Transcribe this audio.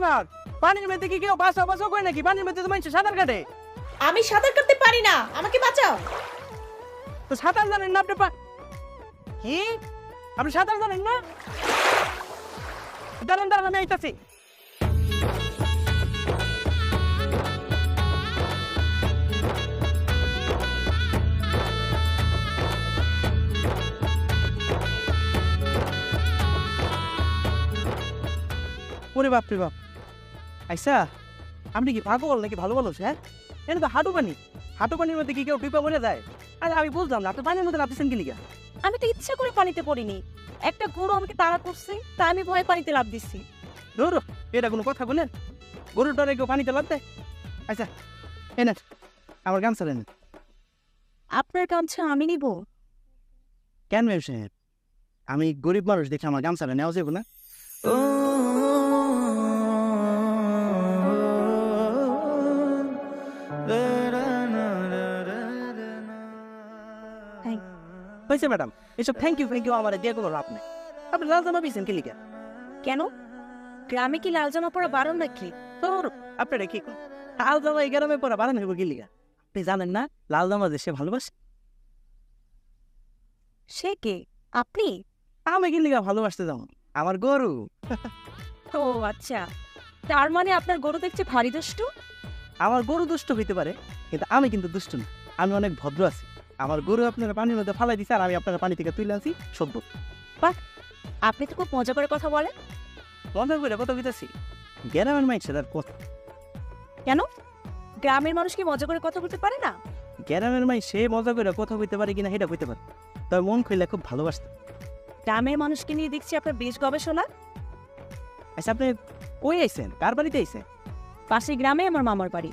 খবরদার। পানির মধ্যে কি কেউ বাঁচাও বাঁচাও করে নাকি? পানির মধ্যে তো মানুষ সাঁতার কাটে। আমি সাঁতার কাটতে পারি না, আমাকে বাঁচাও। তো সাঁতার জানেন না আপনি? কি আপনি সাঁতার জানেন না? দাঁড়ান দাঁড়ান, আমি আইতাছি। ওরে বাপ রে বাপ, আইসা আপনি কি পাগল নাকি? ভালো ভালো হ্যাঁ, এটা তো হাঁটু পানি। হাঁটু পানির মধ্যে কি কেউ টিপা পড়ে যায়? আরে আমি বুঝলাম না, আপনি পানির মধ্যে নামতেছেন কি লিগা? আমি তো ইচ্ছা করে পানিতে পড়িনি, একটা গরু আমাকে তাড়া করছে, তাই আমি ভয়ে পানিতে লাফ দিচ্ছি। ধরো, এটা কোনো কথা বলেন? গরুর ডরে কেউ পানিতে লাভ দেয়? আচ্ছা এনেন আমার গামছা নেন। আপনার গামছা আমি নিব? কেন ম্যাম সাহেব, আমি গরিব মানুষ দেখে আমার গামছাটা নেওয়া যাবে না? হয়েছে ম্যাডাম, এসব থ্যাংক ইউ আমার দিয়ে কোনো লাভ নেই। আপনি লাল জামা পিছেন কি লিখা? কেন, গ্রামে কি লাল জামা পরা বারণ নাকি? আপনারা কি লাল জামা এই গ্রামে পরা বাড়ানো হইব কি লিখা? আপনি জানেন না লাল জামা যে সে ভালোবাসে? সে কে, আপনি? আমি কি লিখা ভালোবাসতে যাবো? আমার গরু। ও আচ্ছা, তার মানে আপনার গরু দেখছে ভারী দুষ্টু। আমার গরু দুষ্ট হইতে পারে, কিন্তু আমি কিন্তু দুষ্ট না। আমি অনেক ভদ্র আছি। আমার গরু আপনারা পানির মধ্যে ফালাই দিছে, আর আমি আপনারা পানি থেকে তুলে আনছি সভ্য। আপনি তো খুব মজা করে কথা বলেন। মজা করে কথা কইতাছি, গ্রামের মাইছে তার কথা। কেন, গ্রামের মানুষ কি মজা করে কথা বলতে পারে না? গ্রামের মাই সে মজা করে কথা কইতে পারে কিনা সেটা কইতে পারে, তবে মন খুইলে খুব ভালোবাসত। গ্রামের মানুষকে নিয়ে দেখছি আপনার বেশ গবেষণা। আচ্ছা আপনি কই আইছেন, কার বাড়িতে আইছেন? পাশের গ্রামে আমার মামার বাড়ি।